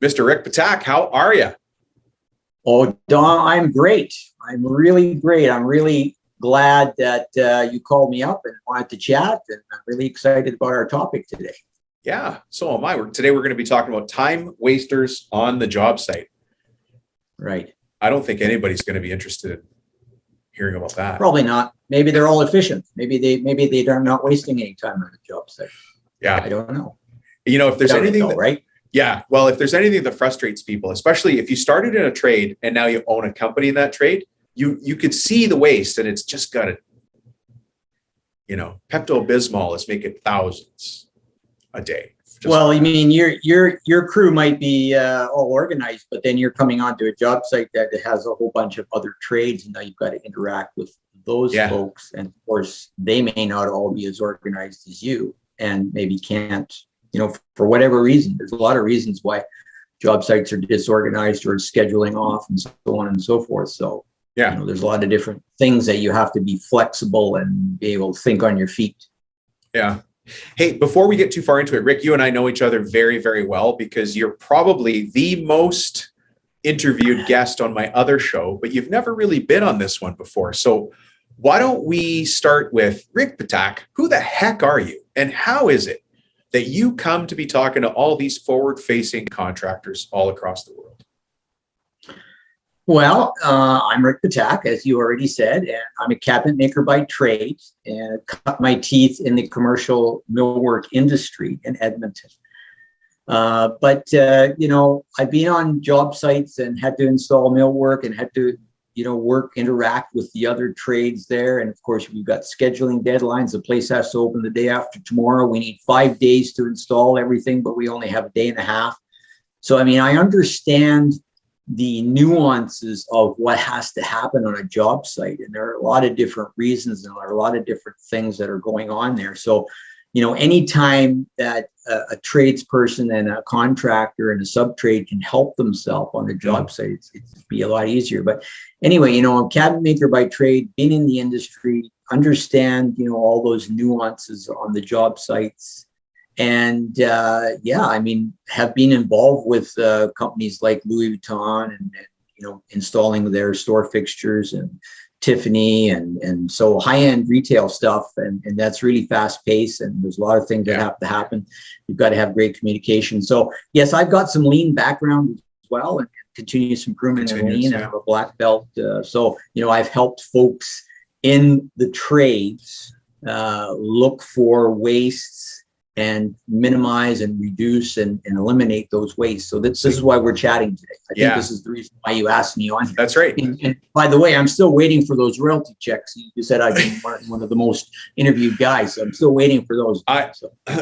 Mr. Rick Ptak, how are you? Oh, Don, I'm great. I'm really great. I'm really glad that you called me up and wanted to chat, and I'm really excited about our topic today. Yeah, so am I. Today we're going to be talking about time wasters on the job site. Right. I don't think anybody's going to be interested in hearing about that. Probably not. Maybe they're all efficient. Maybe they're not wasting any time on the job site. Yeah. I don't know. If there's anything though, right? Yeah. Well, if there's anything that frustrates people, especially if you started in a trade and now you own a company in that trade, you could see the waste, and it's just got it. Pepto-Bismol is making thousands a day. Well, I mean, your crew might be all organized, but then you're coming onto a job site that has a whole bunch of other trades, and now you've got to interact with those folks. And of course, they may not all be as organized as you, and maybe can't, for whatever reason. There's a lot of reasons why job sites are disorganized or scheduling off and so on and so forth. So, there's a lot of different things that you have to be flexible and be able to think on your feet. Yeah. Hey, before we get too far into it, Rick, you and I know each other very, very well because you're probably the most interviewed guest on my other show, but you've never really been on this one before. So why don't we start with Rick Ptak? Who the heck are you? And how is it that you come to be talking to all these forward-facing contractors all across the world? Well, I'm Rick Ptak, as you already said, and I'm a cabinet maker by trade and cut my teeth in the commercial millwork industry in Edmonton. But I've been on job sites and had to install millwork and had to, interact with the other trades there. And of course, we've got scheduling deadlines. The place has to open the day after tomorrow. We need 5 days to install everything, but we only have a day and a half. So, I mean, I understand the nuances of what has to happen on a job site. And there are a lot of different reasons and there are a lot of different things that are going on there. So, anytime that a tradesperson and a contractor and a sub-trade can help themselves on the job site, it'd be a lot easier. But anyway, I'm a cabinet maker by trade, been in the industry, understand, all those nuances on the job sites. And have been involved with companies like Louis Vuitton and installing their store fixtures and Tiffany and so high-end retail stuff. And that's really fast paced. And there's a lot of things that have to happen. You've got to have great communication. So yes, I've got some lean background as well and continuous improvement in lean. I have a black belt. So I've helped folks in the trades look for wastes and minimize and reduce and eliminate those wastes. So this is why we're chatting today. I think this is the reason why you asked me on here. That's right. And by the way, I'm still waiting for those royalty checks. You said I've been one of the most interviewed guys. So I'm still waiting for those.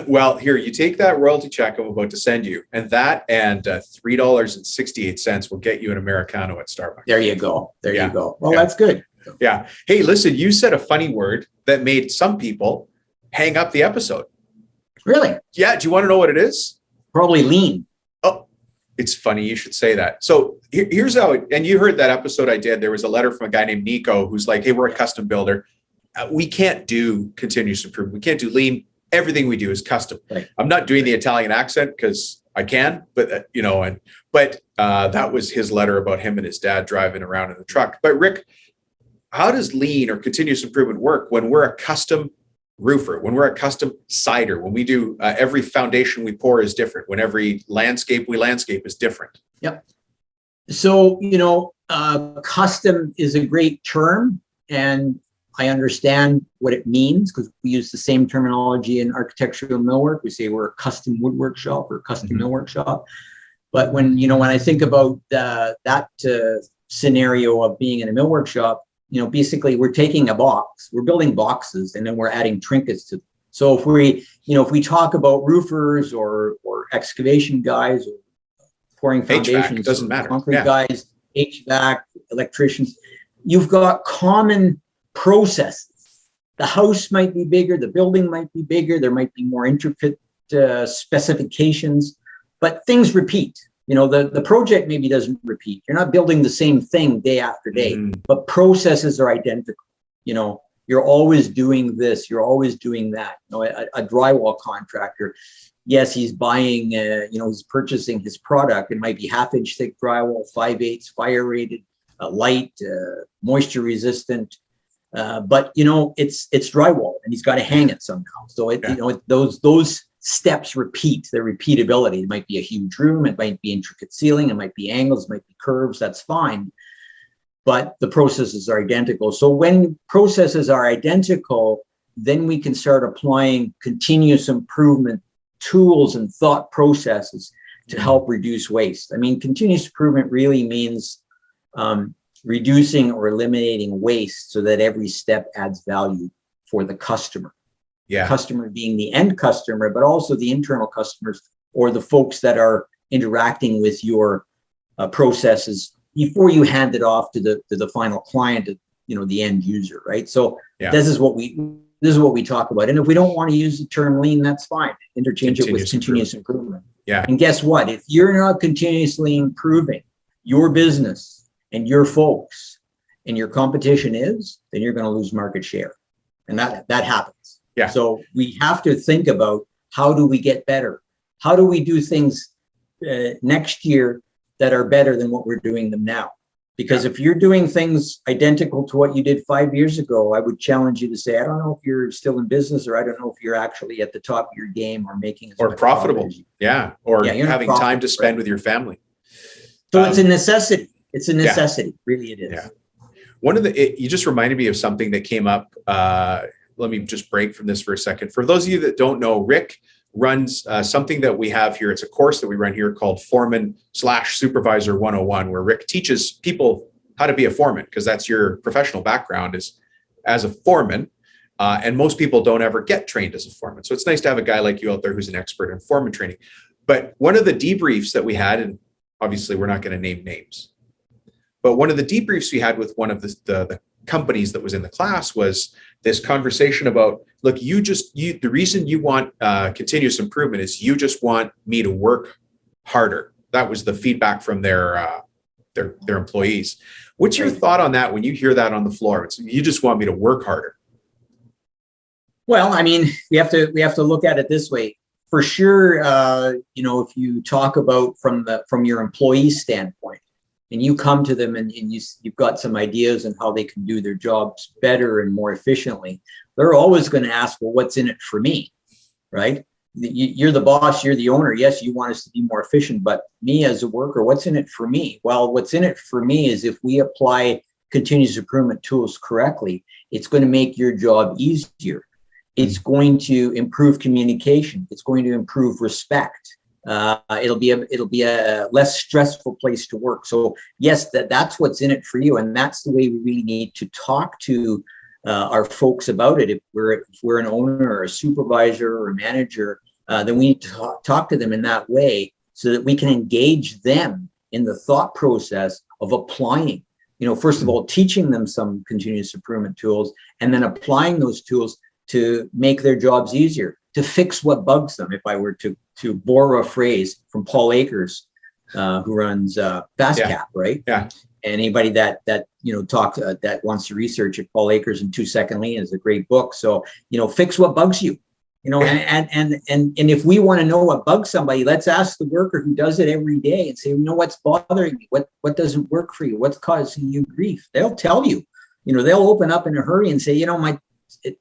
Well, here, you take that royalty check I'm about to send you, and that and $3.68 will get you an Americano at Starbucks. There you go. There you go. Well, that's good. Yeah. Hey, listen, you said a funny word that made some people hang up the episode. Really? Yeah. Do you want to know what it is? Probably lean. Oh, it's funny you should say that. So here's how and you heard that episode I did. There was a letter from a guy named Nico who's like, hey, we're a custom builder. We can't do continuous improvement. We can't do lean. Everything we do is custom. Right. I'm not doing the Italian accent because I can, but that was his letter about him and his dad driving around in the truck. But Rick, how does lean or continuous improvement work when we're a custom roofer, when we're a custom sider, when we do every foundation we pour is different, when every landscape we landscape is different? Yep. So, custom is a great term, and I understand what it means because we use the same terminology in architectural millwork. We say we're a custom woodwork shop or a custom millwork shop. But when I think about that scenario of being in a millwork shop, basically we're taking a box, we're building boxes, and then we're adding trinkets to them. So if we talk about roofers or excavation guys or pouring foundations, HVAC, it doesn't matter. Concrete guys, HVAC, electricians, you've got common processes. The house might be bigger, the building might be bigger, there might be more intricate specifications, but things repeat. The project maybe doesn't repeat. You're not building the same thing day after day, but processes are identical. You're always doing this. You're always doing that. You know, a drywall contractor, yes, he's buying, he's purchasing his product. It might be 1/2 inch thick drywall, 5/8 fire rated, light, moisture resistant. But it's drywall, and he's got to hang it somehow. So those steps repeat. Their repeatability. It might be a huge room. It might be intricate ceiling. It might be angles. It might be curves. That's fine. But the processes are identical. So when processes are identical, then we can start applying continuous improvement tools and thought processes to help reduce waste. I mean, continuous improvement really means reducing or eliminating waste so that every step adds value for the customer. Yeah. Customer being the end customer, but also the internal customers or the folks that are interacting with your processes before you hand it off to the final client, the end user, right? So this is what we talk about. And if we don't want to use the term lean, that's fine. Interchange it with continuous improvement. Yeah. And guess what? If you're not continuously improving your business and your folks, and your competition is, then you're going to lose market share. And that happens. Yeah. So we have to think about, how do we get better? How do we do things next year that are better than what we're doing them now? Because if you're doing things identical to what you did 5 years ago, I would challenge you to say, I don't know if you're still in business, or I don't know if you're actually at the top of your game or making or profitable. Or having time to spend with your family. So it's a necessity. It's a necessity. Really, it is. Yeah. You just reminded me of something that came up. Let me just break from this for a second. For those of you that don't know, Rick runs something that we have here. It's a course that we run here called Foreman/Supervisor 101, where Rick teaches people how to be a foreman, because that's your professional background is as a foreman. And most people don't ever get trained as a foreman. So it's nice to have a guy like you out there who's an expert in foreman training. But one of the debriefs that we had, and obviously we're not going to name names, but one of the debriefs we had with one of the companies that was in the class was this conversation about, look, the reason you want continuous improvement is you just want me to work harder. That was the feedback from their employees. What's your thought on that when you hear that on the floor? It's, you just want me to work harder. Well, I mean, we have to look at it this way. For sure, if you talk about from your employee standpoint, and you come to them and you've got some ideas on how they can do their jobs better and more efficiently, they're always going to ask, well, what's in it for me, right? You're the boss, you're the owner. Yes, you want us to be more efficient, but me as a worker, what's in it for me? Well, what's in it for me is if we apply continuous improvement tools correctly, it's going to make your job easier. It's going to improve communication. It's going to improve respect. It'll be a less stressful place to work. So yes, that's what's in it for you, and that's the way we really need to talk to our folks about it. If we're an owner or a supervisor or a manager, then we need to talk to them in that way so that we can engage them in the thought process of applying. First of all, teaching them some continuous improvement tools, and then applying those tools to make their jobs easier, to fix what bugs them. If I were to borrow a phrase from Paul Akers, who runs FastCap, right? Yeah. Anybody that talks that wants to research it, Paul Akers and 2 Second Lean is a great book. So fix what bugs you. And if we want to know what bugs somebody, let's ask the worker who does it every day and say, what's bothering you? What doesn't work for you? What's causing you grief? They'll tell you. They'll open up in a hurry and say, my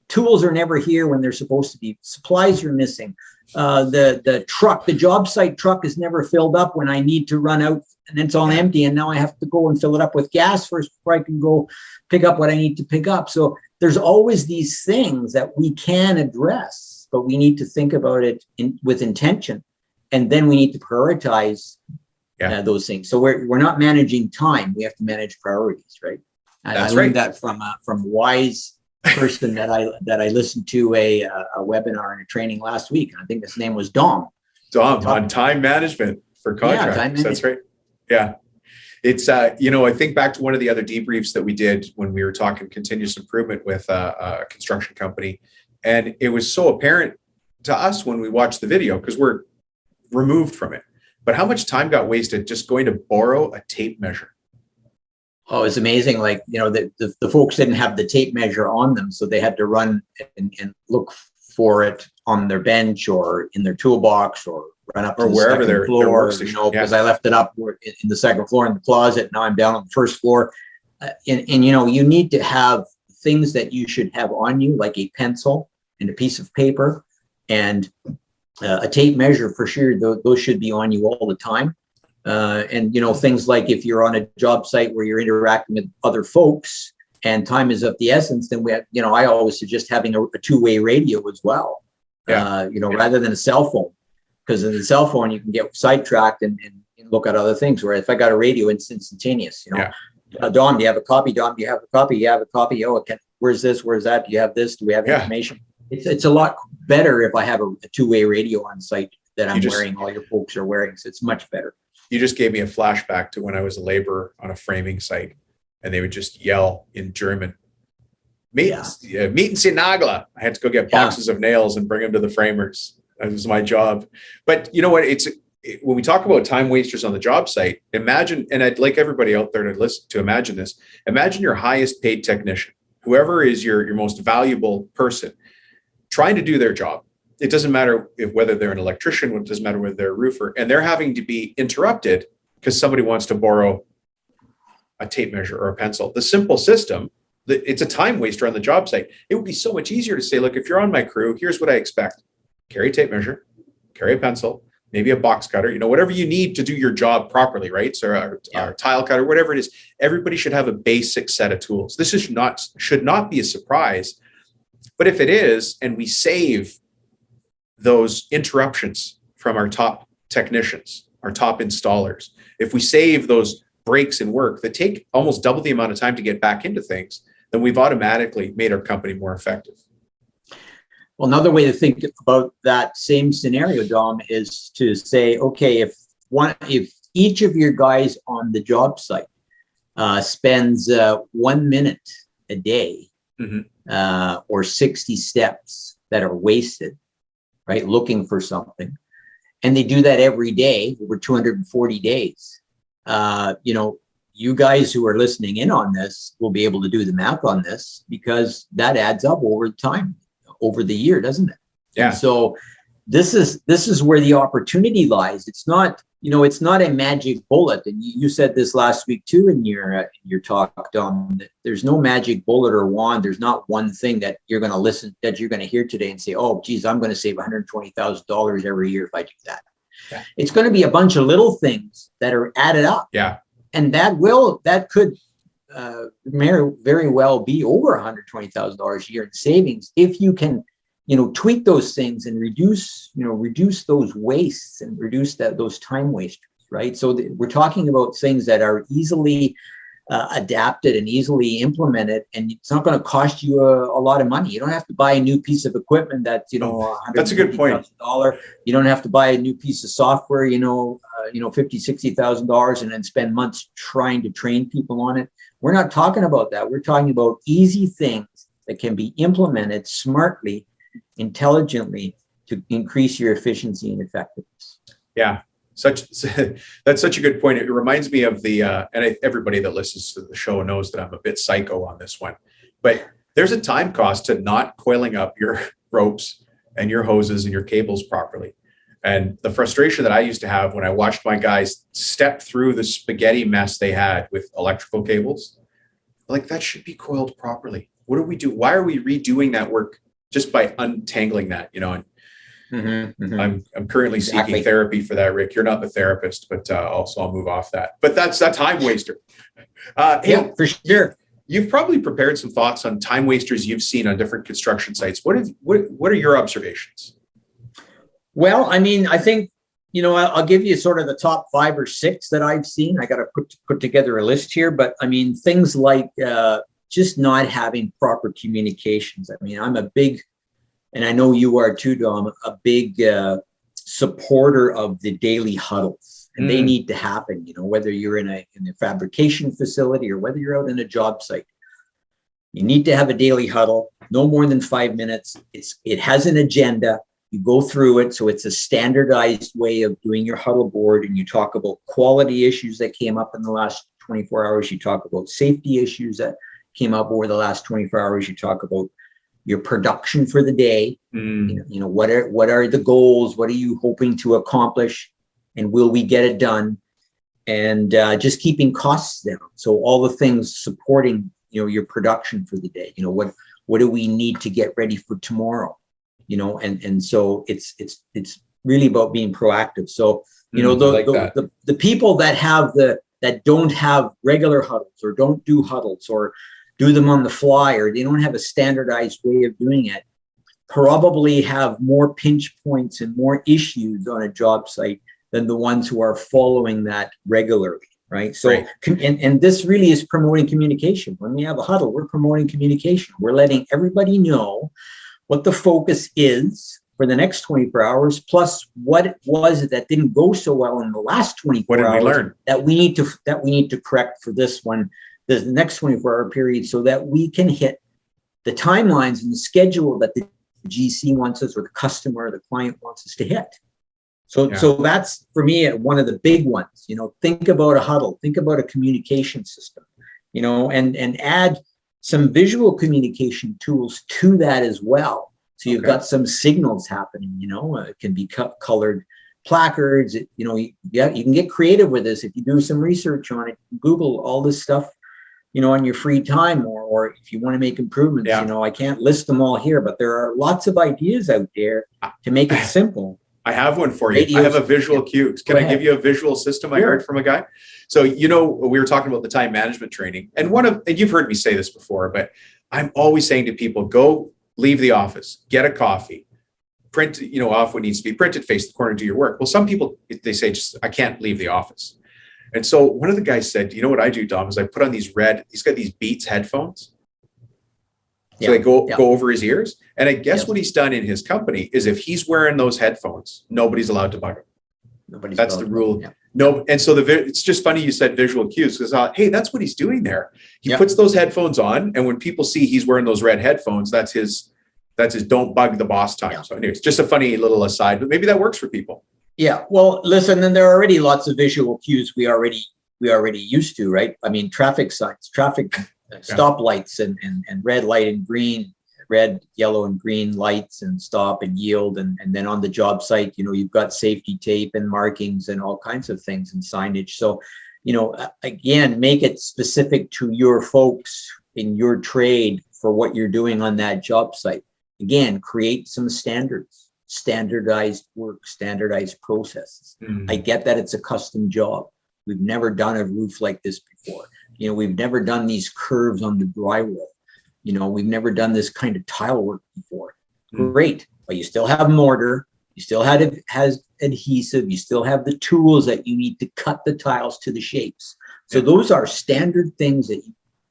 tools are never here when they're supposed to be. Supplies are missing. The Jobsite truck is never filled up when I need to run out, and it's all empty. And now I have to go and fill it up with gas first before I can go pick up what I need to pick up. So there's always these things that we can address, but we need to think about it with intention, and then we need to prioritize those things. So we're not managing time; we have to manage priorities, right? I learned that from wise person that I listened to a webinar and a training last week. I think his name was Dom on time management for contracts. That's right. Yeah. It's, I think back to one of the other debriefs that we did when we were talking continuous improvement with a construction company. And it was so apparent to us when we watched the video, because we're removed from it, but how much time got wasted just going to borrow a tape measure. Oh, it's amazing. Like, the folks didn't have the tape measure on them, so they had to run and look for it on their bench or in their toolbox or run up to Or the wherever second their floor, workstation. because I left it up in the second floor in the closet. Now I'm down on the first floor. And you need to have things that you should have on you, like a pencil and a piece of paper and a tape measure for sure. Those should be on you all the time. And things like if you're on a job site where you're interacting with other folks and time is of the essence, then we have, I always suggest having a two-way radio as well. Rather than a cell phone, because in the cell phone you can get sidetracked and look at other things. Where if I got a radio, it's instantaneous. Dom, do you have a copy? Dom, do you have a copy? You have a copy. Oh, where's this? Where's that? Do you have this? Do we have information? It's a lot better if I have a two-way radio on site that I'm wearing. All your folks are wearing, so it's much better. You just gave me a flashback to when I was a laborer on a framing site, and they would just yell in German, Mieten Sie Nagler. I had to go get boxes of nails and bring them to the framers. That was my job. But you know what? When we talk about time wasters on the job site, imagine, and I'd like everybody out there to listen to imagine this. Imagine your highest paid technician, whoever is your most valuable person, trying to do their job. It doesn't matter whether they're an electrician, it doesn't matter whether they're a roofer, and they're having to be interrupted because somebody wants to borrow a tape measure or a pencil. The simple system, it's a time waster on the job site. It would be so much easier to say, look, if you're on my crew, here's what I expect. Carry a tape measure, carry a pencil, maybe a box cutter, whatever you need to do your job properly, right? So our tile cutter, whatever it is, everybody should have a basic set of tools. This should not be a surprise. But if it is, and we save those interruptions from our top technicians, our top installers, if we save those breaks in work that take almost double the amount of time to get back into things, then we've automatically made our company more effective. Well, another way to think about that same scenario, Dom, is to say, okay, if each of your guys on the job site spends 1 minute a day, or 60 steps that are wasted, right, looking for something, and they do that every day over 240 days, you guys who are listening in on this will be able to do the math on this, because that adds up over time, over the year, doesn't it? Yeah. And so this is where the opportunity lies. It's not, it's not a magic bullet. And you said this last week too in your talk, Dom, that there's no magic bullet or wand. There's not one thing that you're going to hear today and say, oh, geez, I'm going to save $120,000 every year if I do that. Yeah. It's going to be a bunch of little things that are added up. Yeah. And that could very well be over $120,000 a year in savings if you can, tweak those things and reduce those wastes and reduce those time wasters, right? So we're talking about things that are easily adapted and easily implemented, and it's not going to cost you a lot of money. You don't have to buy a new piece of equipment that's that's a good point. You don't have to buy a new piece of software, $50,000-$60,000 and then spend months trying to train people on it. We're not talking about that. We're talking about easy things that can be implemented smartly, intelligently, to increase your efficiency and effectiveness. Yeah, that's such a good point. It reminds me of everybody that listens to the show knows that I'm a bit psycho on this one, but there's a time cost to not coiling up your ropes and your hoses and your cables properly. And the frustration that I used to have when I watched my guys step through the spaghetti mess they had with electrical cables, like, that should be coiled properly. What do we do? Why are we redoing that work just by untangling that? I'm currently seeking therapy for that, Rick. You're not the therapist, but also I'll move off that. But that's a time waster. Yeah, for sure. You've probably prepared some thoughts on time wasters you've seen on different construction sites. What are your observations? Well, I mean, I think, I'll give you sort of the top 5 or 6 that I've seen. I got to put together a list here, but I mean, things like just not having proper communications. I mean, I'm a big, and I know you are too, Dom, a big supporter of the daily huddles, and they need to happen, whether you're in a fabrication facility or whether you're out in a job site. You need to have a daily huddle, no more than 5 minutes. It has an agenda. You go through it. So it's a standardized way of doing your huddle board. And you talk about quality issues that came up in the last 24 hours. You talk about safety issues that came up over the last 24 hours. You talk about your production for the day. What are the goals? What are you hoping to accomplish? And will we get it done? And just keeping costs down. So all the things supporting, your production for the day. What do we need to get ready for tomorrow? And so it's really about being proactive. So the people that don't have regular huddles or don't do huddles or do them on the fly, or they don't have a standardized way of doing it, probably have more pinch points and more issues on a job site than the ones who are following that regularly, right? So, right. And this really is promoting communication. When we have a huddle, we're promoting communication. We're letting everybody know what the focus is for the next 24 hours, plus what it was that didn't go so well in the last 24 hours. What did we learn? That we need to correct for this one, the next 24-hour period, so that we can hit the timelines and the schedule that the GC wants us, or the customer or the client wants us to hit. So that's, for me, one of the big ones. Think about a huddle, think about a communication system, and add some visual communication tools to that as well. So you've got some signals happening. It can be colored placards. You can get creative with this if you do some research on it. Google all this stuff, on your free time, or if you want to make improvements. I can't list them all here, but there are lots of ideas out there to make it simple. I have one for you. I have a visual cue. Can I give you a visual system I heard from a guy? So, we were talking about the time management training, and you've heard me say this before, but I'm always saying to people, leave the office, get a coffee, print, off what needs to be printed, face the corner, do your work. Well, some people, they say, I can't leave the office. And so one of the guys said, what I do, Dom, is I put on he's got these Beats headphones. So they go over his ears. And I guess what he's done in his company is, if he's wearing those headphones, nobody's allowed to bug him. That's the rule. Yeah. No. And so it's just funny you said visual cues, because hey, that's what he's doing there. He puts those headphones on, and when people see he's wearing those red headphones, that's his don't bug the boss time. Yeah. So anyways, just a funny little aside, but maybe that works for people. Yeah. Well, listen, and there are already lots of visual cues we already used to, right? I mean, traffic signs, stoplights, and red, light, and green, red, yellow, and green lights, and stop and yield. And then on the job site, you've got safety tape and markings and all kinds of things, and signage. So, again, make it specific to your folks in your trade for what you're doing on that job site. Again, create some standards, standardized work, standardized processes. I get that it's a custom job. We've never done a roof like this before. We've never done these curves on the drywall. We've never done this kind of tile work before. Great, but you still have mortar. You still has adhesive. You still have the tools that you need to cut the tiles to the shapes. So those are standard things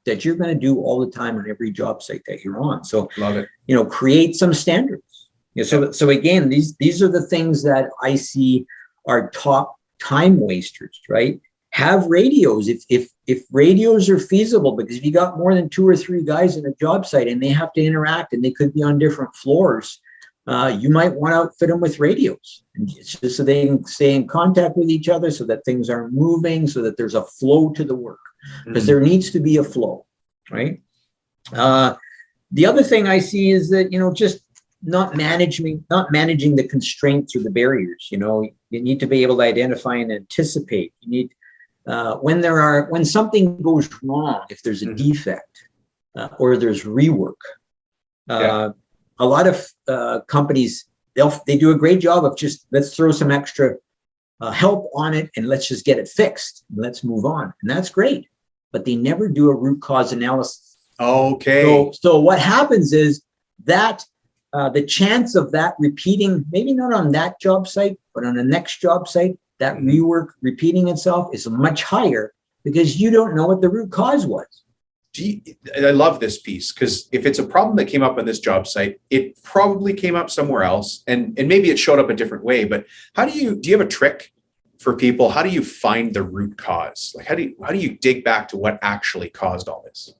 that you're going to do all the time on every job site that you're on. So, love it. Create some standards. So again, these are the things that I see are top time wasters, right? Have radios if radios are feasible, because if you got more than 2 or 3 guys in a job site and they have to interact and they could be on different floors, you might want to outfit them with radios, and just so they can stay in contact with each other, so that things are moving, so that there's a flow to the work, because there needs to be a flow, right? The other thing I see is that, just not managing the constraints or the barriers. You need to be able to identify and anticipate. You need, when something goes wrong, if there's a defect or there's rework, a lot of companies, they do a great job of just, let's throw some extra help on it and let's just get it fixed and let's move on. And that's great, but they never do a root cause analysis. Okay. So what happens is that the chance of that repeating, maybe not on that job site, but on the next job site, that rework repeating itself is much higher, because you don't know what the root cause was. I love this piece, because if it's a problem that came up on this job site, it probably came up somewhere else, and maybe it showed up a different way. But do you have a trick for people? How do you find the root cause? Like, how do you dig back to what actually caused all this?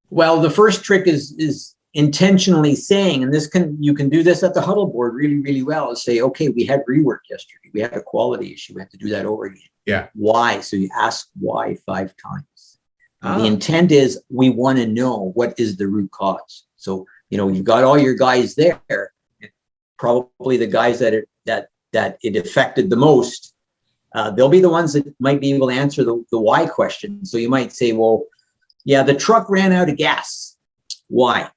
Well, the first trick is intentionally saying, and you can do this at the huddle board really, really well, is say, okay, we had rework yesterday. We had a quality issue. We have to do that over again. Yeah. Why? So you ask why 5 times. The intent is we want to know what is the root cause. So, you've got all your guys there, probably the guys that it affected the most. They'll be the ones that might be able to answer the why question. So you might say, well, yeah, the truck ran out of gas. Why?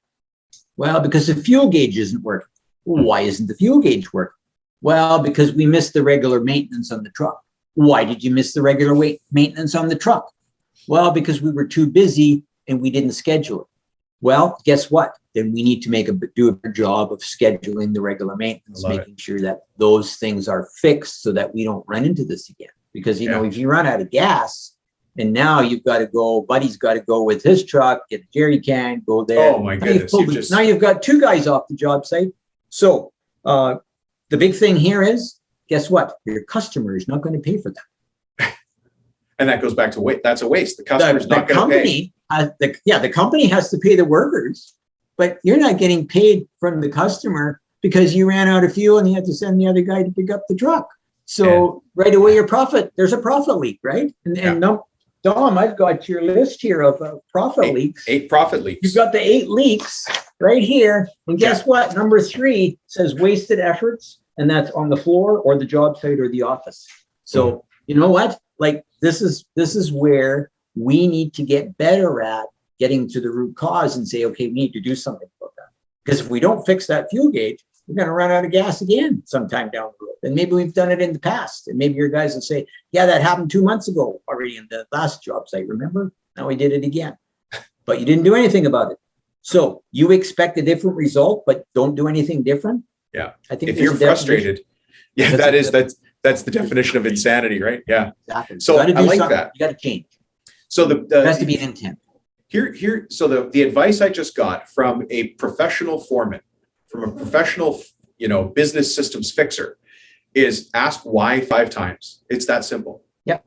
Well, because the fuel gauge isn't working. Well, why isn't the fuel gauge working? Well, because we missed the regular maintenance on the truck. Why did you miss the regular maintenance on the truck? Well, because we were too busy and we didn't schedule it. Well, guess what? Then we need to do a better job of scheduling the regular maintenance, making sure that those things are fixed so that we don't run into this again. Because, if you run out of gas and now you've got to go, Buddy's got to go with his truck, get a jerry can, go there. Oh my goodness. Now you've got two guys off the job site. So the big thing here is, guess what? Your customer is not going to pay for that. And that goes back to waste. That's a waste. The customer's not going to pay. The company has to pay the workers, but you're not getting paid from the customer because you ran out of fuel and you had to send the other guy to pick up the truck. So right away, there's a profit leak, right? And Dom, I've got your list here of profit leaks. 8 profit leaks. You've got the 8 leaks right here. And guess what? Number 3 says wasted efforts, and that's on the floor or the job site or the office. So you know what? Like this is where we need to get better at getting to the root cause and say, okay, we need to do something about that. Because if we don't fix that fuel gauge, we're going to run out of gas again sometime down the road. And maybe we've done it in the past. And maybe your guys will say, yeah, that happened 2 months ago already in the last job site. Remember? Now we did it again. But you didn't do anything about it. So you expect a different result, but don't do anything different. Yeah. I think if you're frustrated, that's the definition of insanity, right? Yeah. Exactly. So I like that. You got to change. So there has to be an intent. So the advice I just got from a professional foreman, from a professional, business systems fixer, is ask why 5 times. It's that simple. Yeah.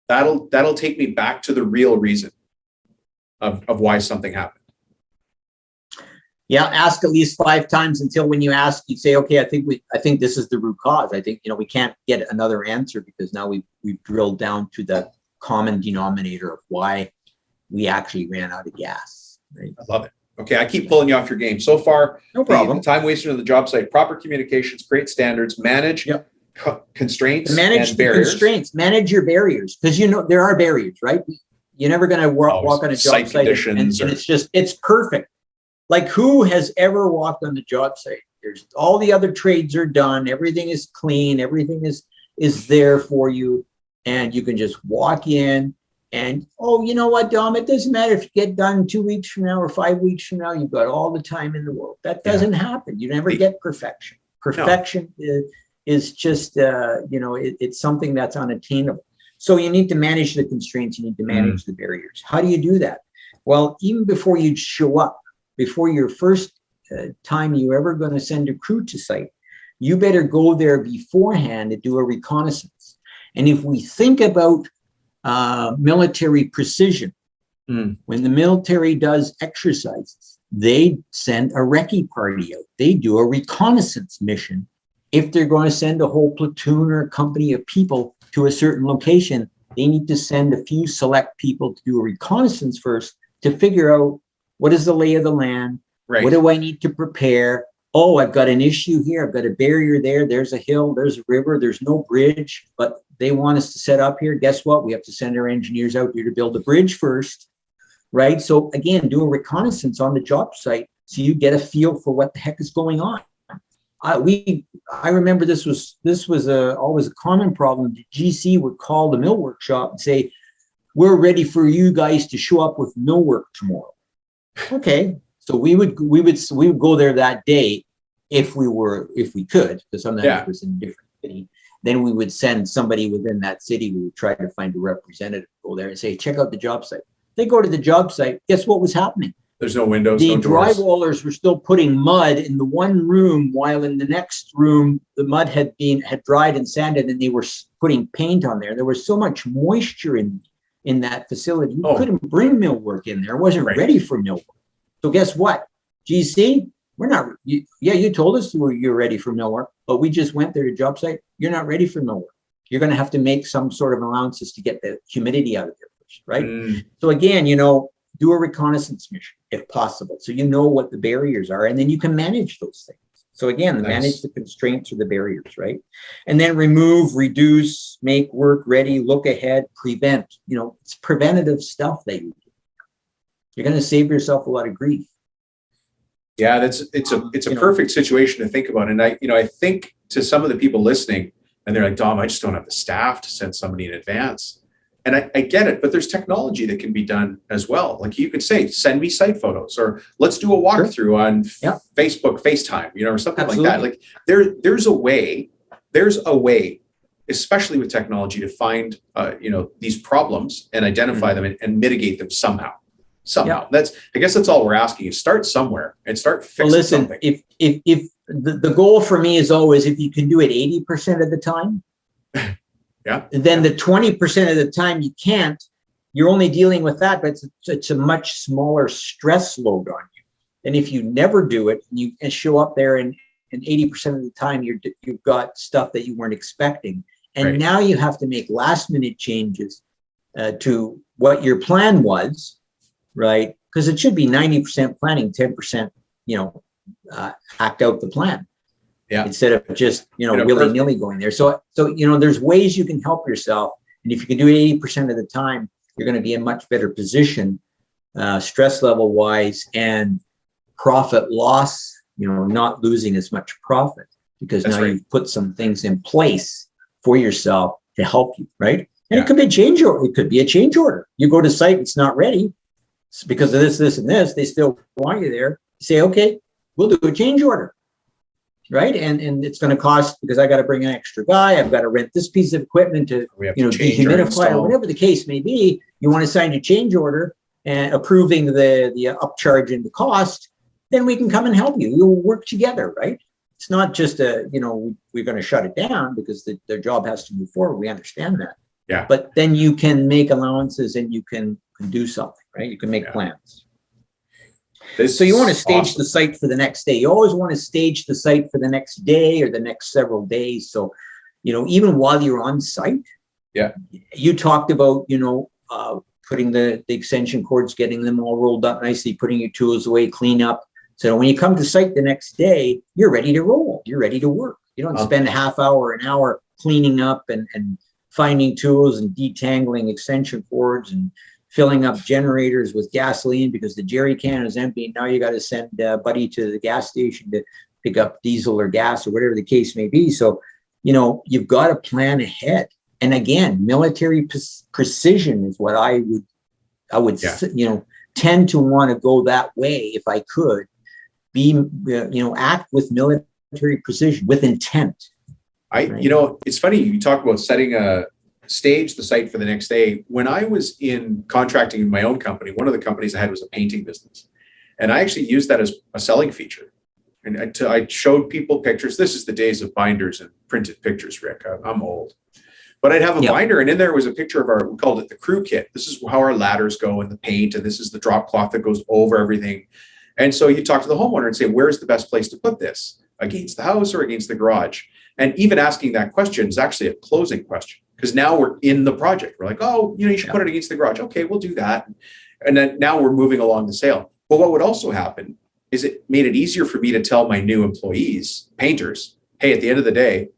That'll take me back to the real reason of why something happened. Yeah, ask at least 5 times until when you ask, you say, okay, I think this is the root cause. I think, we can't get another answer because now we've drilled down to the common denominator of why we actually ran out of gas. Right? I love it. Okay, I keep pulling you off your game. So far, no problem. The time wasted on the job site, proper communications, create standards, manage constraints, manage and barriers. Constraints, manage your barriers, because there are barriers, right? You're never going to walk on a job site and it's perfect. Like who has ever walked on the job site? There's all the other trades are done. Everything is clean. Everything is there for you. And you can just walk in and, oh, you know what, Dom, it doesn't matter if you get done 2 weeks from now or 5 weeks from now, you've got all the time in the world. That doesn't happen. You never get perfection. Perfection is just, it's something that's unattainable. So you need to manage the constraints. You need to manage the barriers. How do you do that? Well, even before you show up, before your first time you're ever going to send a crew to site, you better go there beforehand to do a reconnaissance. And if we think about military precision, when the military does exercises, they send a recce party out. They do a reconnaissance mission. If they're going to send a whole platoon or a company of people to a certain location, they need to send a few select people to do a reconnaissance first to figure out what is the lay of the land? Right. What do I need to prepare? Oh, I've got an issue here. I've got a barrier there. There's a hill. There's a river. There's no bridge, but they want us to set up here. Guess what? We have to send our engineers out here to build a bridge first, right? So again, do a reconnaissance on the job site so you get a feel for what the heck is going on. I remember this was always a common problem. The GC would call the mill workshop and say, "We're ready for you guys to show up with mill work tomorrow." Okay, so we would go there that day if we could, because sometimes it was in a different city. Then we would send somebody within that city. We would try to find a representative, go there and say, check out the job site. They go to the job site. Guess what was happening? There's no windows. The no doors. drywallers were still putting mud in the one room, while in the next room the mud had dried and sanded, and they were putting paint on there. There was so much moisture in that facility. You couldn't bring millwork in there. It wasn't ready for millwork. So guess what? GC, we're not. You told us you're ready for millwork, but we just went there to job site. You're not ready for millwork. You're going to have to make some sort of allowances to get the humidity out of there. barriers, right? So again, do a reconnaissance mission if possible, so you know what the barriers are, and then you can manage those things. So again, manage the constraints or the barriers, right? And then remove, reduce, make work ready, look ahead, prevent. It's preventative stuff that you do. You're going to save yourself a lot of grief. Yeah, it's a perfect situation to think about. And I think to some of the people listening, and they're like, Dom, I just don't have the staff to send somebody in advance. And I get it, but there's technology that can be done as well. Like you could say, send me site photos, or let's do a walkthrough on Facebook, FaceTime, or something like that. Like there's a way, especially with technology, to find these problems and identify them and mitigate them somehow. I guess that's all we're asking, is start somewhere and start fixing something. If the goal for me is always, if you can do it 80% of the time, then the 20% of the time you can't, you're only dealing with that, but it's a much smaller stress load on you. And if you never do it, you show up there and 80% of the time you've got stuff that you weren't expecting. And now you have to make last minute changes to what your plan was, right? Because it should be 90% planning, 10%, act out the plan. Instead of just, willy-nilly going there. So, there's ways you can help yourself. And if you can do it 80% of the time, you're going to be in much better position, stress level wise, and profit loss, not losing as much profit, because now you've put some things in place for yourself to help you, right? And it could be a change order. It could be a change order. You go to site, it's not ready. It's because of this, and this. They still want you there. You say, okay, we'll do a change order. Right. And it's going to cost, because I got to bring an extra guy. I've got to rent this piece of equipment to, dehumidify, or whatever the case may be. You want to sign a change order and approving the upcharge in the cost, then we can come and help you. We'll work together. Right. It's not just we're going to shut it down because the job has to move forward. We understand that. Yeah. But then you can make allowances and you can do something. Right. You can make plans. So you want to stage the site for the next day. You always want to stage the site for the next day or the next several days. So, even while you're on site, you talked about, putting the extension cords, getting them all rolled up nicely, putting your tools away, clean up. So when you come to site the next day, you're ready to roll. You're ready to work. You don't spend a half hour, an hour cleaning up and finding tools and detangling extension cords and filling up generators with gasoline because the jerry can is empty. Now you got to send Buddy to the gas station to pick up diesel or gas or whatever the case may be. So, you've got to plan ahead. And again, military precision is what I would tend to want to go that way if I could. Act with military precision, with intent. It's funny you talk about stage the site for the next day. When I was in contracting in my own company, one of the companies I had was a painting business. And I actually used that as a selling feature. And I showed people pictures. This is the days of binders and printed pictures, Rick. I'm old. But I'd have a binder, and in there was a picture of we called it the crew kit. This is how our ladders go and the paint, and this is the drop cloth that goes over everything. And so you talk to the homeowner and say, where's the best place to put this? Against the house or against the garage? And even asking that question is actually a closing question, because now we're in the project. We're like, oh, you should put it against the garage. Okay, we'll do that. And then now we're moving along the sale. But what would also happen is it made it easier for me to tell my new employees, painters, hey, at the end of the day,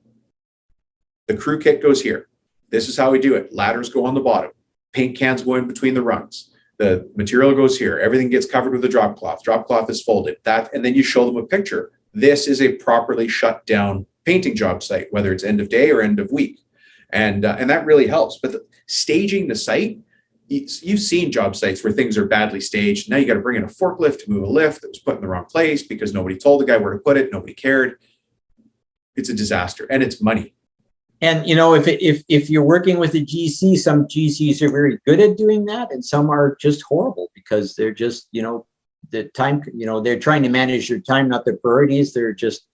the crew kit goes here. This is how we do it. Ladders go on the bottom. Paint cans go in between the rungs. The material goes here. Everything gets covered with a drop cloth. Drop cloth is folded. And then you show them a picture. This is a properly shut down painting job site, whether it's end of day or end of week. And that really helps. But staging the site, you've seen job sites where things are badly staged. Now you got to bring in a forklift to move a lift that was put in the wrong place because nobody told the guy where to put it. Nobody cared. It's a disaster, and it's money. And if you're working with a GC, some GCs are very good at doing that, and some are just horrible because they're just the time. They're trying to manage their time, not their priorities. They're just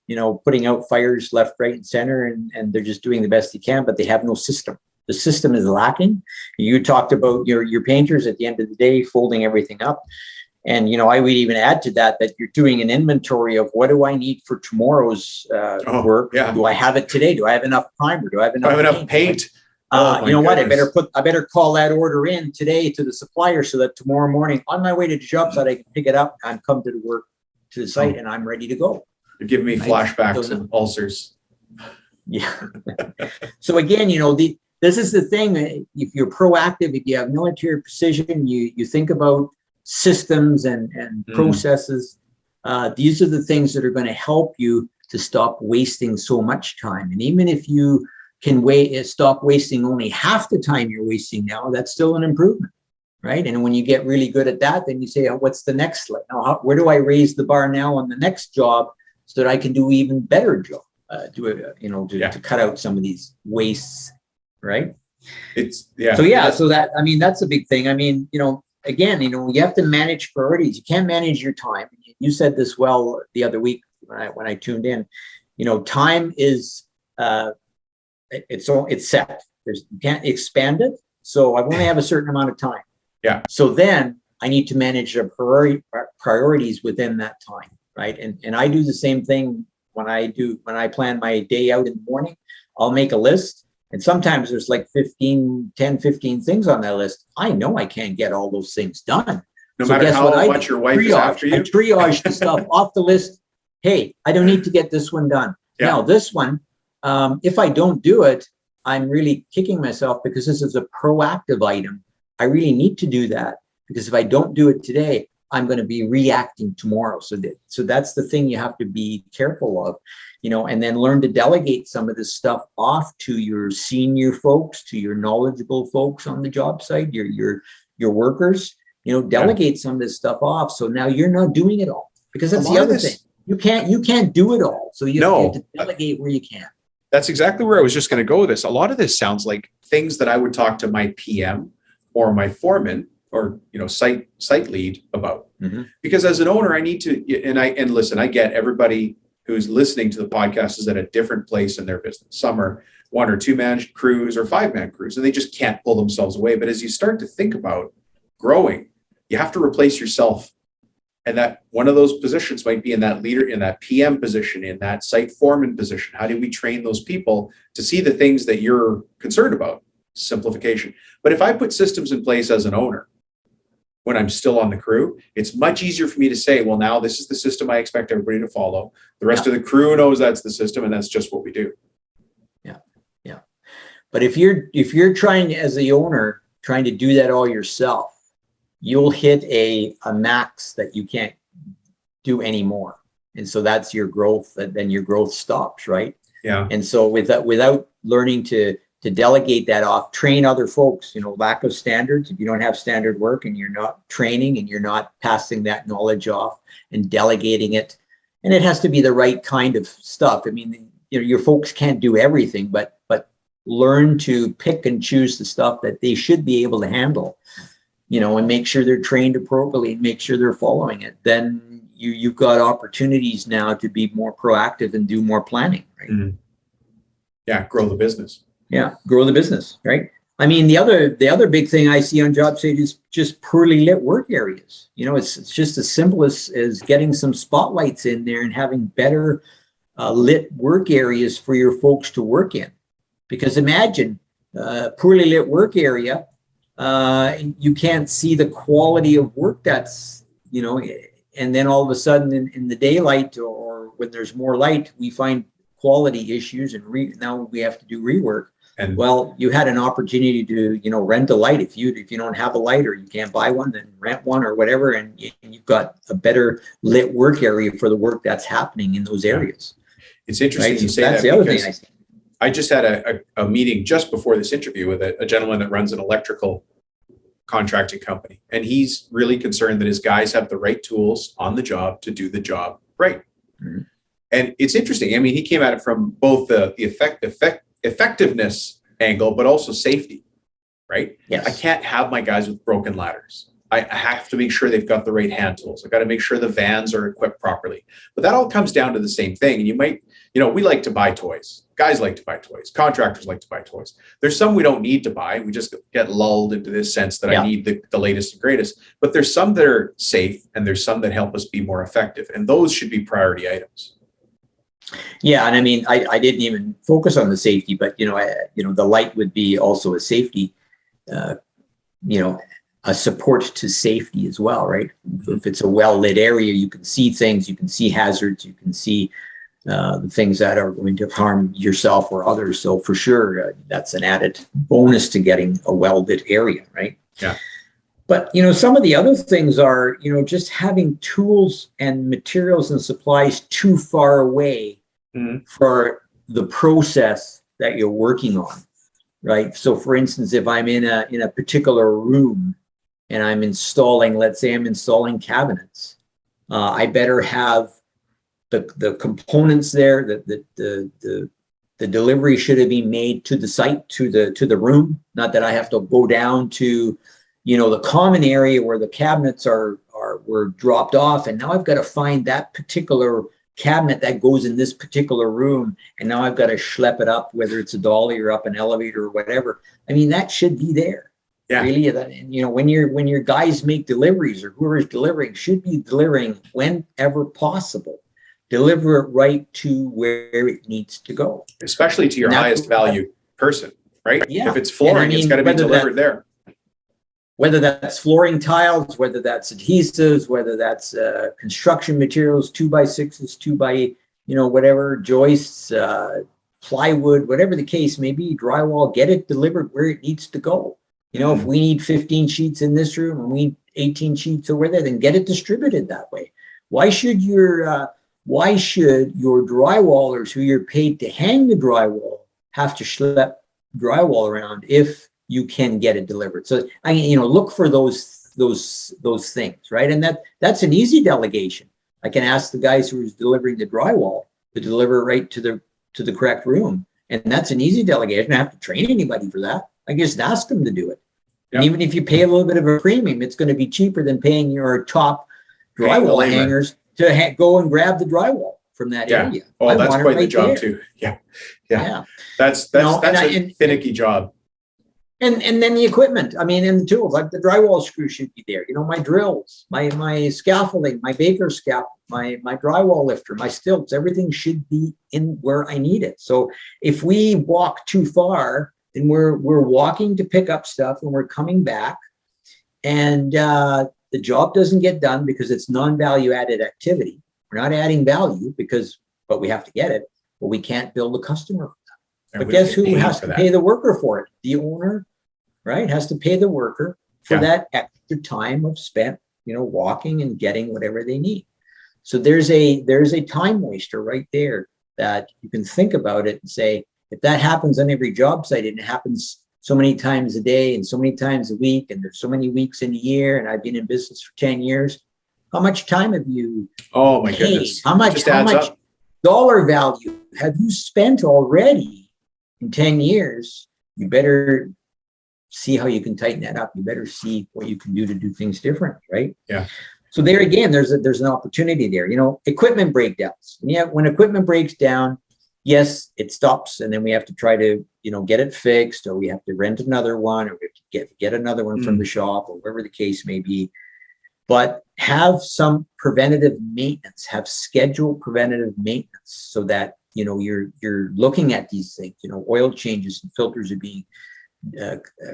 putting out fires left, right, and center, and they're just doing the best they can, but they have no system. The system is lacking. You talked about your painters at the end of the day folding everything up. And, I would even add to that you're doing an inventory of what do I need for tomorrow's work? Yeah. Do I have it today? Do I have enough primer? Do I have enough paint? Oh my You know what? goodness. I better call that order in today to the supplier so that tomorrow morning on my way to the job site, I can pick it up and come to the work to the site and I'm ready to go. You're giving me Right? flashbacks So, and ulcers. yeah. So again, this is the thing. If you're proactive, if you have military precision, you think about systems and processes. These are the things that are going to help you to stop wasting so much time. And even if you can stop wasting only half the time you're wasting now, that's still an improvement, right? And when you get really good at that, then you say, what's the next level? Now, where do I raise the bar now on the next job so that I can do even better job? To cut out some of these wastes, right? So that's a big thing. Again, you have to manage priorities. You can't manage your time. You said this well the other week when I tuned in. Time is it's set. You can't expand it. So I only have a certain amount of time. Yeah. So then I need to manage the priorities within that time, right? And I do the same thing when I plan my day out in the morning. I'll make a list. And sometimes there's like 15 things on that list. I know I can't get all those things done. No matter how much your wife is after you. I triage the stuff off the list. Hey, I don't need to get this one done. Yeah. Now, this one, if I don't do it, I'm really kicking myself because this is a proactive item. I really need to do that because if I don't do it today, I'm going to be reacting tomorrow. So that's the thing you have to be careful of, and then learn to delegate some of this stuff off to your senior folks, to your knowledgeable folks on the job site, your workers, delegate some of this stuff off. So now you're not doing it all, because that's the other thing. You can't do it all. So you have to delegate where you can. That's exactly where I was just going to go with this. A lot of this sounds like things that I would talk to my PM or my foreman or site lead about. Mm-hmm. Because as an owner, I need to, and listen, I get everybody who's listening to the podcast is at a different place in their business. Some are 1 or 2 man crews or 5 man crews, and they just can't pull themselves away. But as you start to think about growing, you have to replace yourself. And that one of those positions might be in that leader, in that PM position, in that site foreman position. How do we train those people to see the things that you're concerned about? Simplification. But if I put systems in place as an owner, when I'm still on the crew, it's much easier for me to say, well, now this is the system I expect everybody to follow. The rest of the crew knows that's the system, and that's just what we do. Yeah. But if you're trying, as the owner, trying to do that all yourself, you'll hit a max that you can't do anymore. And so that's your growth, then your growth stops, right? Yeah. And so without learning to delegate that off, train other folks, lack of standards. If you don't have standard work and you're not training and you're not passing that knowledge off and delegating it, and it has to be the right kind of stuff. Your folks can't do everything, but learn to pick and choose the stuff that they should be able to handle, and make sure they're trained appropriately and make sure they're following it. Then you've got opportunities now to be more proactive and do more planning, right? Mm-hmm. Yeah, grow the business. Yeah, grow the business, right? The other big thing I see on Jobsite is just poorly lit work areas. It's just as simple as getting some spotlights in there and having better lit work areas for your folks to work in. Because imagine poorly lit work area, you can't see the quality of work that's, and then all of a sudden in the daylight or when there's more light, we find quality issues and now we have to do rework. And well, you had an opportunity to, rent a light. If you don't have a light or you can't buy one, then rent one or whatever. And you've got a better lit work area for the work that's happening in those areas. It's interesting right? you say that's that. That's the other thing I see. I just had a meeting just before this interview with a gentleman that runs an electrical contracting company. And he's really concerned that his guys have the right tools on the job to do the job right. Mm-hmm. And it's interesting. He came at it from both the effectiveness angle, but also safety, right? Yes. I can't have my guys with broken ladders. I have to make sure they've got the right hand tools. I got to make sure the vans are equipped properly. But that all comes down to the same thing. And you might, we like to buy toys. Guys like to buy toys. Contractors like to buy toys. There's some we don't need to buy. We just get lulled into this sense that I need the latest and greatest. But there's some that are safe and there's some that help us be more effective. And those should be priority items. Yeah, and I mean, I didn't even focus on the safety, but the light would be also a safety, uh, you know, a support to safety as well, right? If it's a well lit area, you can see things, you can see hazards, you can see the things that are going to harm yourself or others. So for sure, that's an added bonus to getting a well lit area, right? Yeah. But some of the other things are just having tools and materials and supplies too far away for the process that you're working on, right? So for instance, if I'm in a particular room and I'm installing, let's say I'm installing cabinets, I better have the components there, the delivery should have been made to the site, to the room, not that I have to go down to the common area where the cabinets were dropped off, and now I've got to find that particular cabinet that goes in this particular room, and now I've got to schlep it up, whether it's a dolly or up an elevator or whatever. I mean, that should be there. Yeah. Really, when your guys make deliveries, or whoever's delivering should be delivering whenever possible. Deliver it right to where it needs to go. Especially to your highest value person, right? Yeah. If it's flooring, it's got to be delivered there. Whether that's flooring tiles, whether that's adhesives, whether that's construction materials, 2x6s, 2x, whatever, joists, plywood, whatever the case may be, drywall, get it delivered where it needs to go. If we need 15 sheets in this room and we need 18 sheets over there, then get it distributed that way. Why should your drywallers who you're paid to hang the drywall have to schlep drywall around if you can get it delivered? So look for those things, right? And that's an easy delegation. I can ask the guys who's delivering the drywall to deliver right to the correct room, and that's an easy delegation. I don't have to train anybody for that. I can just ask them to do it. Yep. And even if you pay a little bit of a premium, it's going to be cheaper than paying your top drywall hangers to go and grab the drywall from that area. Oh, that's quite the job too. Yeah. That's a finicky job. And then the equipment, and the tools, like the drywall screw should be there. My drills, my scaffolding, my baker scaffold, my drywall lifter, my stilts, everything should be in where I need it. So if we walk too far, then we're walking to pick up stuff and we're coming back, and the job doesn't get done because it's non-value added activity. We're not adding value but we have to get it, but we can't bill the customer. But guess who has to pay the worker for it? The owner, right? Has to pay the worker for that extra time of spent, walking and getting whatever they need. So there's a time waster right there that you can think about it and say, if that happens on every job site and it happens so many times a day and so many times a week, and there's so many weeks in a year, and I've been in business for 10 years, how much time have you paid? Goodness. How much dollar value have you spent already in 10 years? You better see how you can tighten that up. You better see what you can do to do things differently, right? Yeah. So there again, there's an opportunity there. Equipment breakdowns. Yeah, when equipment breaks down, yes, it stops, and then we have to try to, get it fixed, or we have to rent another one, or we have to get another one from the shop, or wherever the case may be. But have some preventative maintenance, have scheduled preventative maintenance, so that you're looking at these things. Oil changes and filters are being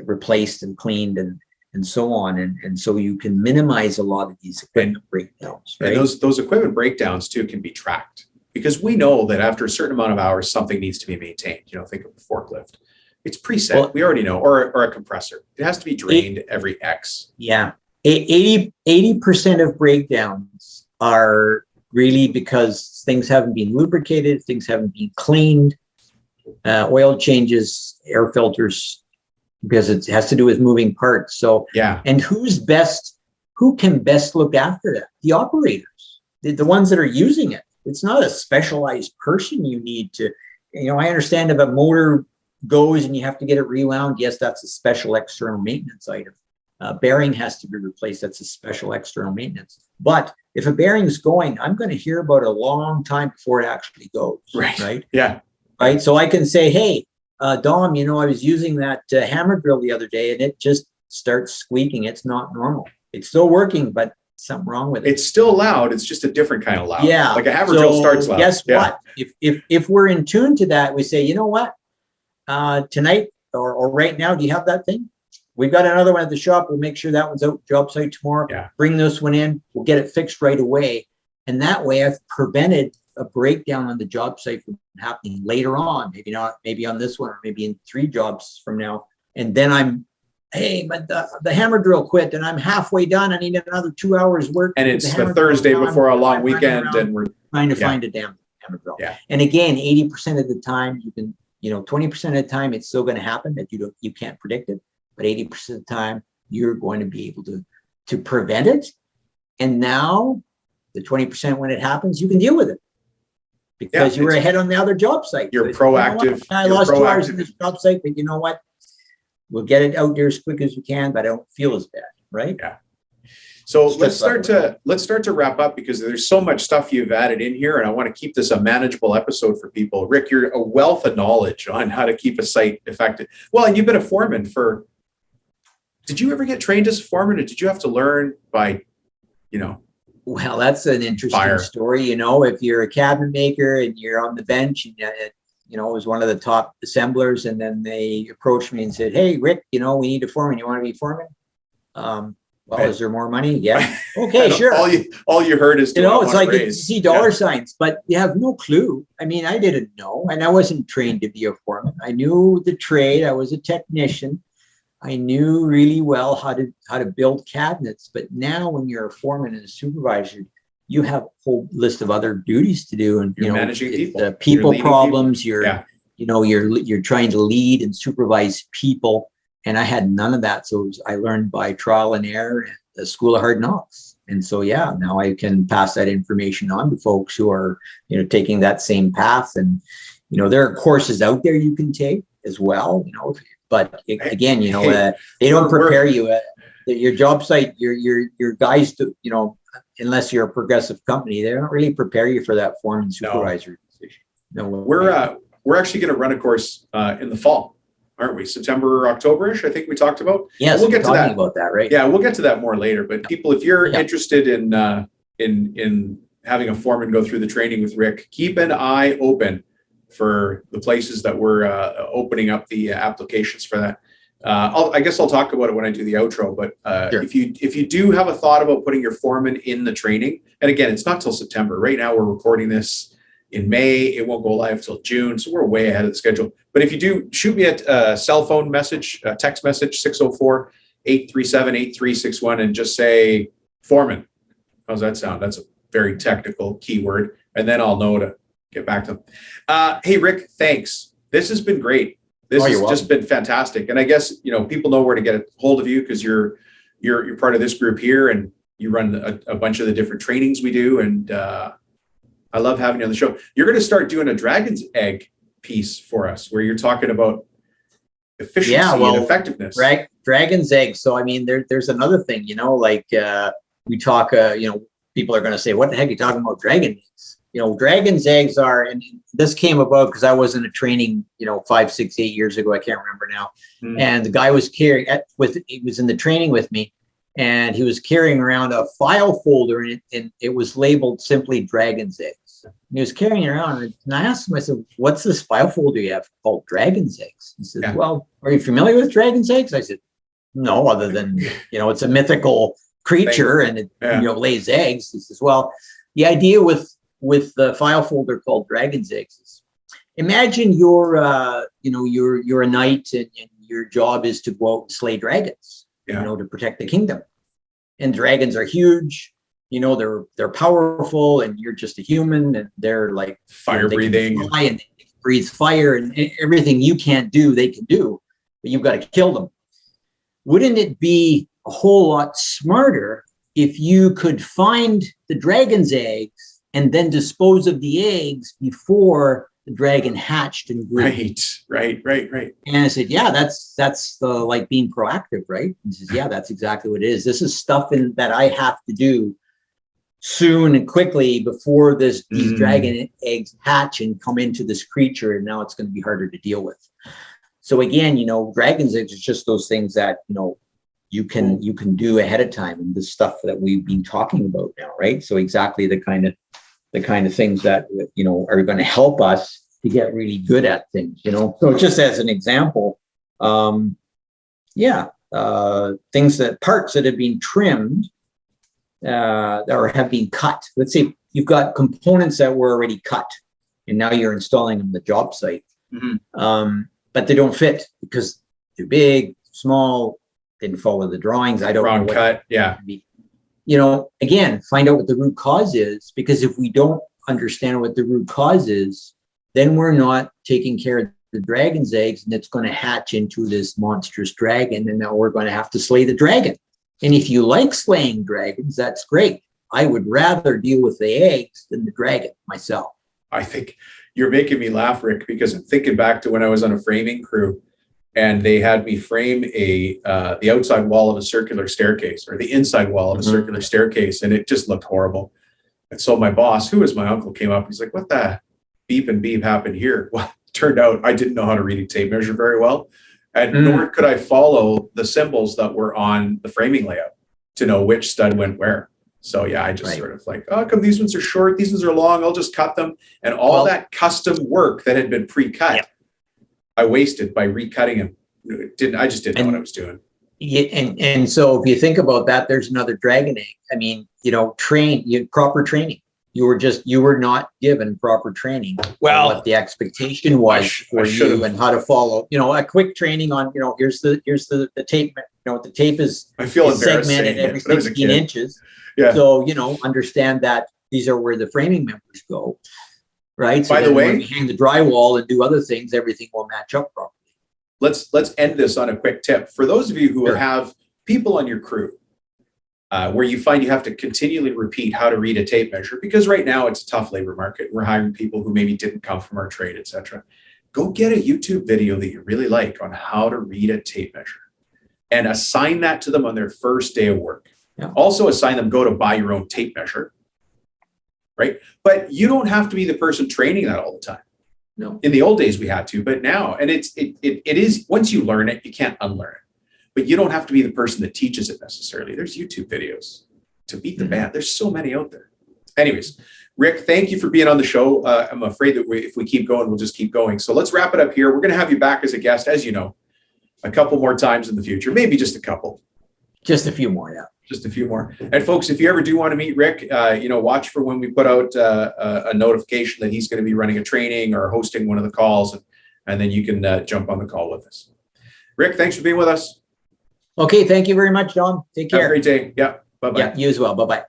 replaced and cleaned and so on, and so you can minimize a lot of these equipment breakdowns. Right? And those equipment breakdowns too can be tracked, because we know that after a certain amount of hours, something needs to be maintained. Think of a forklift. It's preset. Well, we already know, or a compressor. It has to be drained every X. Yeah. 80% of breakdowns are really because things haven't been lubricated, things haven't been cleaned, oil changes, air filters, because it has to do with moving parts. So, and who can best look after that? The operators, the ones that are using it. It's not a specialized person you need to, I understand if a motor goes and you have to get it rewound. Yes, that's a special external maintenance item. Bearing has to be replaced. That's a special external maintenance. But if a bearing's going, I'm going to hear about it a long time before it actually goes. Right. Yeah. Right. So I can say, hey, Dom, I was using that hammer drill the other day and it just starts squeaking. It's not normal. It's still working, but something wrong with it. It's still loud. It's just a different kind of loud. Yeah. Like a hammer drill starts loud. Guess what? If we're in tune to that, we say, you know what? Tonight or right now, do you have that thing? We've got another one at the shop. We'll make sure that one's out job site tomorrow. Yeah. Bring this one in. We'll get it fixed right away. And that way I've prevented a breakdown on the job site from happening later on. Maybe not, maybe on this one, or maybe in 3 jobs from now. And then hey, but the hammer drill quit and I'm halfway done. I need another 2 hours work. And it's the Thursday before a long weekend and we're trying to find a damn hammer drill. Yeah. And again, 80% of the time you can, 20% of the time it's still going to happen that you can't predict it. But 80% of the time you're going to be able to prevent it. And now the 20% when it happens, you can deal with it because you were ahead on the other job site. You're proactive. I lost 2 hours in this job site, but you know what? We'll get it out there as quick as we can, but I don't feel as bad, right? Yeah. So let's start to wrap up because there's so much stuff you've added in here, and I want to keep this a manageable episode for people. Rick, you're a wealth of knowledge on how to keep a site effective. Well, and you've been a foreman for. Did you ever get trained as a foreman, or did you have to learn by, Well, that's an interesting story. If you're a cabinet maker and you're on the bench, and it was one of the top assemblers, and then they approached me and said, "Hey, Rick, we need a foreman. You want to be foreman?" Well, is there more money? Yeah. Okay, sure. All you heard is, it's like you see dollar signs, but you have no clue. I mean, I didn't know, and I wasn't trained to be a foreman. I knew the trade. I was a technician. I knew really well how to build cabinets. But now, when you're a foreman and a supervisor, you have a whole list of other duties to do, and you're managing people, the people problems. People. You're trying to lead and supervise people. And I had none of that. So I learned by trial and error at the School of Hard Knocks. And so, now I can pass that information on to folks who are, taking that same path. And, there are courses out there you can take as well, but again, they don't prepare you. Your job site, your guys, unless you're a progressive company, they don't really prepare you for that foreman supervisor position. No, we're actually going to run a course in the fall. Aren't we? September, October-ish, I think we talked about. Yes, we'll get to that. About that, right? Yeah, we'll get to that more later. But people, if you're interested in having a foreman go through the training with Rick, keep an eye open for the places that we're opening up the applications for that. I guess I'll talk about it when I do the outro. But Sure. if you do have a thought about putting your foreman in the training, and again, it's not till September. Right now, we're recording this in May. It won't go live till June, so we're way ahead of the schedule. But if you do, shoot me a cell phone message, a text message, 604-837-8361, and just say foreman. How's that sound? That's a very technical keyword. And then I'll know to get back to them. Hey, Rick, thanks. This has been great. This has just been fantastic. And I guess, people know where to get a hold of you because you're part of this group here and you run a bunch of the different trainings we do. And I love having you on the show. You're going to start doing a dragon's egg piece for us where you're talking about efficiency and effectiveness. Right. Dragon's egg. So, there's another thing, we talk, people are going to say, what the heck are you talking about dragon eggs? Dragon's eggs are, and this came about because I was in a training, 5, 6, 8 years ago. I can't remember now. And the guy was he was in the training with me. And he was carrying around a file folder and it was labeled simply Dragon's Eggs. And he was carrying it around and I asked him, I said, what's this file folder you have called Dragon's Eggs? He said, well, are you familiar with Dragon's Eggs? I said, no, other than, it's a mythical creature and it lays eggs. He says, well, the idea with the file folder called Dragon's Eggs is imagine you're a knight and your job is to go out and slay dragons. To protect the kingdom. And dragons are huge, they're powerful and you're just a human and they're like fire breathing and they breathe fire and everything you can't do, they can do, but you've got to kill them. Wouldn't it be a whole lot smarter if you could find the dragon's eggs and then dispose of the eggs before the dragon hatched and grew? Right. And I said, yeah, that's the being proactive, right? He says, yeah, that's exactly what it is. This is stuff that I have to do soon and quickly before these dragon eggs hatch and come into this creature. And now it's going to be harder to deal with. So again, dragon's eggs is just those things that, you can do ahead of time, and the stuff that we've been talking about now, right? So exactly the kind of things that, you know, are going to help us to get really good at things, you know. So just as an example, things that parts that have been trimmed or have been cut. Let's say you've got components that were already cut and now you're installing them on the job site, but they don't fit because they're big, small, didn't follow the drawings. I don't know Wrong what cut. Yeah. You know, again, find out what the root cause is, because if we don't understand what the root cause is, then we're not taking care of the dragon's eggs, and it's going to hatch into this monstrous dragon, and now we're going to have to slay the dragon. And if you like slaying dragons, that's great. I would rather deal with the eggs than the dragon myself. I think you're making me laugh, Rick, because I'm thinking back to when I was on a framing crew and they had me frame the outside wall of a circular staircase, or the inside wall of a circular staircase, and it just looked horrible. And so my boss, who was my uncle, came up. He's like, "What the beep and beep happened here?" Well, it turned out I didn't know how to read a tape measure very well, and nor could I follow the symbols that were on the framing layout to know which stud went where. So yeah, I just sort of like, oh, come these ones are short, these ones are long, I'll just cut them. And all that custom work that had been pre-cut, I wasted by recutting them. I just didn't know what I was doing. Yeah, and so if you think about that, there's another dragon egg. I mean, you know, proper training. You were not given proper training. Well, what the expectation was for you and how to follow. You know, a quick training on, you know, here's the tape. You know, the tape is segmented every 16 inches. Yeah. So, you know, understand that these are where the framing members go, right? So by the way, when we hang the drywall and do other things, everything will match up properly. Let's end this on a quick tip. For those of you who have people on your crew where you find you have to continually repeat how to read a tape measure, because right now it's a tough labor market. We're hiring people who maybe didn't come from our trade, etc. Go get a YouTube video that you really like on how to read a tape measure and assign that to them on their first day of work. Yeah. Also assign them, go to buy your own tape measure, right? But you don't have to be the person training that all the time. No. In the old days we had to, but now, and it is, once you learn it, you can't unlearn it. But you don't have to be the person that teaches it necessarily. There's YouTube videos to beat the band. There's so many out there. Anyways, Rick, thank you for being on the show. I'm afraid that if we keep going, we'll just keep going. So let's wrap it up here. We're going to have you back as a guest, as you know, a couple more times in the future, maybe just a couple. Just a few more, yeah. Just a few more. And folks, if you ever do want to meet Rick, you know, watch for when we put out a notification that he's going to be running a training or hosting one of the calls, and then you can jump on the call with us. Rick, thanks for being with us. Okay, thank you very much, John. Take care. Have a great day. Yeah, bye-bye. Yeah, you as well. Bye-bye.